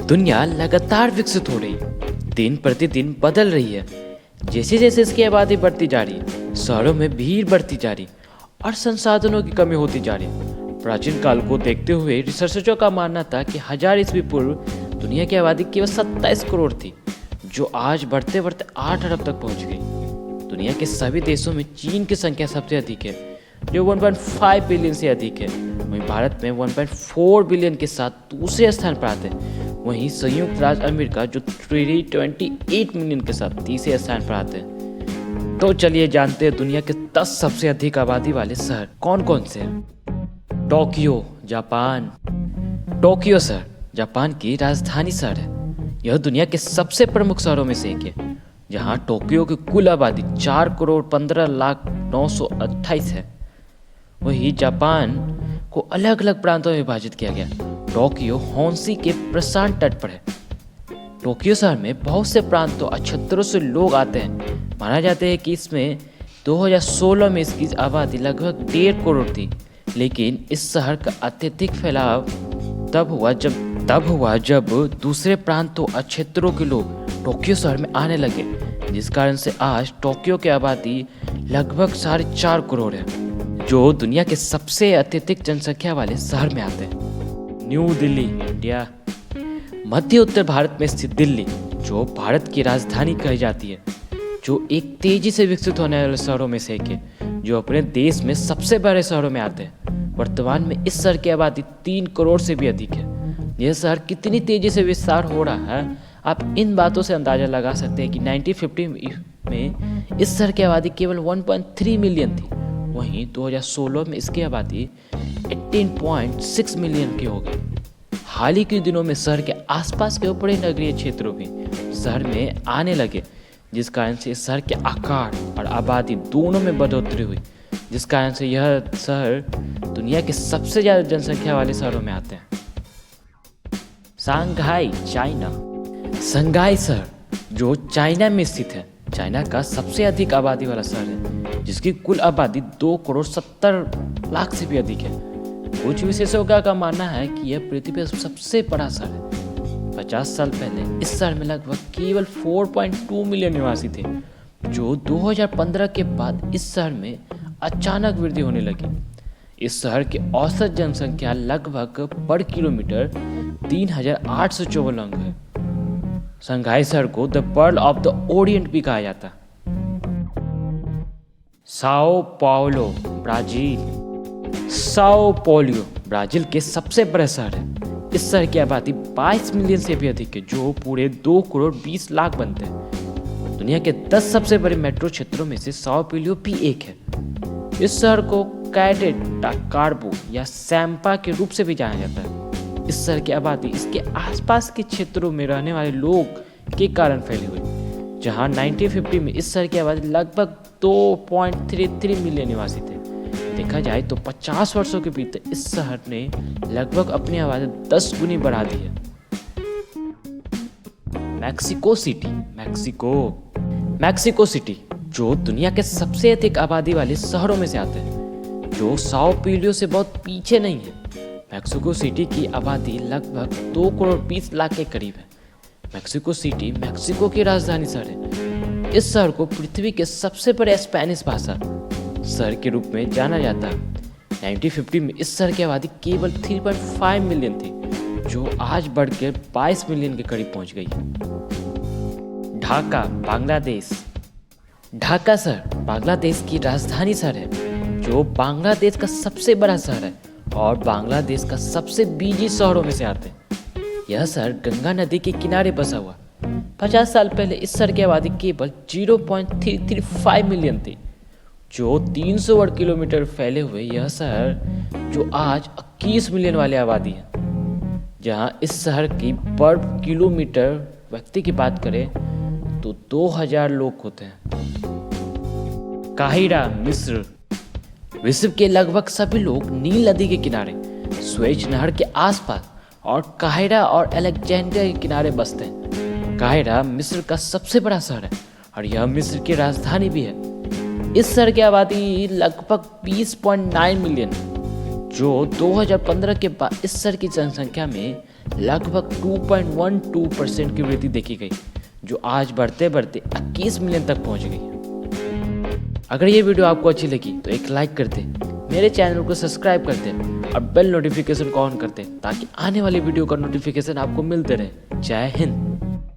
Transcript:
दुनिया लगातार विकसित हो रही है, दिन प्रतिदिन बदल रही है। जैसे जैसे इसकी आबादी बढ़ती जा रही है, शहरों में भीड़ बढ़ती जा रही है और संसाधनों की कमी होती जा रही है। प्राचीन काल को देखते हुए रिसर्चरों का मानना था कि 1000 ईस्वी पूर्व दुनिया की आबादी केवल 27 करोड़ थी, जो आज बढ़ते बढ़ते 8 अरब तक पहुंच गई। दुनिया के सभी देशों में चीन की संख्या सबसे अधिक है, जो 1.5 बिलियन से अधिक है। वहीं भारत में 1.4 बिलियन के साथ दूसरे स्थान पर आते हैं। वहीं संयुक्त राज्य अमेरिका जो 328 मिलियन के साथ तीसरे स्थान पर आते हैं। तो चलिए जानते हैं दुनिया के 10 सबसे अधिक आबादी वाले शहर कौन कौन से हैं। Tokyo, Japan. टोक्यो शहर जापान की राजधानी शहर है। यह दुनिया के सबसे प्रमुख शहरों में से एक है, जहां टोक्यो की कुल आबादी 4 करोड़ 15 लाख 928 है। वही जापान को अलग अलग प्रांतों में विभाजित किया गया। टोक्यो होन्शी के प्रशांत तट पर है। टोक्यो शहर में बहुत से प्रांतों और क्षेत्रों से लोग आते हैं। माना जाता है कि इसमें 2016 में इसकी आबादी लगभग 1.5 करोड़ थी। लेकिन इस शहर का अत्यधिक फैलाव तब हुआ जब दूसरे प्रांतों और क्षेत्रों के लोग टोक्यो शहर में आने लगे, जिस कारण से आज टोक्यो की आबादी लगभग 4.5 करोड़ है, जो दुनिया के सबसे अत्यधिक जनसंख्या वाले शहर में आते हैं। New Delhi, India. मध्य उत्तर भारत में स्थित दिल्ली, जो भारत की राजधानी कही जाती है, जो एक तेजी से विकसित होने वाले शहरों में से एक है, जो अपने देश में सबसे बड़े शहरों में आते हैं। वर्तमान में इस शहर की आबादी 3 करोड़ से भी अधिक है। यह शहर कितनी तेजी से विस्तार हो रहा है, आप इन बातों से अंदाजा लगा सकते हैं कि 1950 में इस शहर की आबादी केवल 1.3 मिलियन थी। वहीं 2016 में इसकी आबादी 18.6 मिलियन की हो गई। हाल ही के दिनों में शहर के आसपास के ऊपरी नगरीय क्षेत्रों भी शहर में आने लगे, जिस कारण से इस शहर के आकार और आबादी दोनों में बढ़ोतरी हुई, जिस कारण से यह शहर दुनिया के सबसे ज़्यादा जनसंख्या वाले शहरों में आते हैं। Shanghai, China. शंघाई शहर जो चाइना में स्थित है, चाइना का सबसे अधिक आबादी वाला शहर है, जिसकी कुल आबादी 2 करोड़ 70 लाख से भी अधिक है। कुछ विशेषज्ञों का मानना है कि यह पृथ्वी पर सबसे बड़ा शहर है। 50 साल पहले इस शहर में लगभग केवल 4.2 मिलियन निवासी थे, जो 2015 के बाद इस शहर में अचानक वृद्धि होने लगी। इस शहर की औसत जनसंख्या लगभग पर किलोमीटर 3854 अंक है। शंघाई शहर को the pearl of the Orient भी कहा जाता। Sao Paulo, Brazil. Sao Paulo Brazil के सबसे बड़े शहर है। इस शहर की आबादी 22 मिलियन से भी अधिक है, जो पूरे 2 करोड़ 20 लाख बनते हैं। दुनिया के 10 सबसे बड़े मेट्रो क्षेत्रों में से साओ पाउलो भी एक है। इस शहर को कैडेटा कार्बो या सैम्पा के रूप से भी जाना जाता है। इस शहर की आबादी इसके आसपास के क्षेत्रों में रहने वाले लोग के कारण फैली हुई, जहां 1950 में इस शहर की आबादी लगभग 2.33 मिलियन निवासी थे। देखा जाए तो 50 वर्षों के भीतर इस शहर ने लगभग अपनी आबादी 10 गुनी बढ़ा दी है। मैक्सिको सिटी, मैक्सिको सिटी जो दुनिया के सबसे अधिक आबादी वाले शहरों में से आते हैं, जो साओ पाउलो से बहुत पीछे नहीं है। मैक्सिको सिटी की आबादी लगभग 2 करोड़ 20 लाख के करीब है। मैक्सिको सिटी मैक्सिको की राजधानी शहर है। इस शहर को पृथ्वी के सबसे बड़े स्पेनिश भाषा शहर के रूप में जाना जाता है। 1950 में इस शहर की आबादी केवल 3.5 मिलियन थी, जो आज बढ़कर 22 मिलियन के करीब पहुंच गई। ढाका, बांग्लादेश। ढाका शहर बांग्लादेश की राजधानी शहर है, जो बांग्लादेश का सबसे बड़ा शहर है और बांग्लादेश का सबसे बिजी शहरों में से आते हैं। यह शहर गंगा नदी के किनारे बसा हुआ। 50 साल पहले इस शहर की आबादी केवल 0.335 मिलियन थी, जो 300 वर्ग किलोमीटर फैले हुए यह शहर जो आज 21 मिलियन वाली आबादी है। जहां इस शहर की पर किलोमीटर व्यक्ति की बात करें तो 2000 लोग होते हैं। काहिरा, मिस्र। विश्व के लगभग सभी लोग नील नदी के किनारे, स्वेज नहर के आसपास और काहिरा और अलेक्जेंड्रिया के किनारे बसते हैं। काहिरा मिस्र का सबसे बड़ा शहर है और यह मिस्र की राजधानी भी है। इस शहर की आबादी लगभग 20.9 मिलियन, जो 2015 के बाद इस शहर की जनसंख्या में लगभग 2.12% की वृद्धि देखी गई, जो आज बढ़ते बढ़ते 21 मिलियन तक पहुंच गई। अगर ये वीडियो आपको अच्छी लगी तो एक लाइक कर दें, मेरे चैनल को सब्सक्राइब कर दें और बेल नोटिफिकेशन को ऑन कर दें ताकि आने वाली वीडियो का नोटिफिकेशन आपको मिलते रहे। जय हिंद।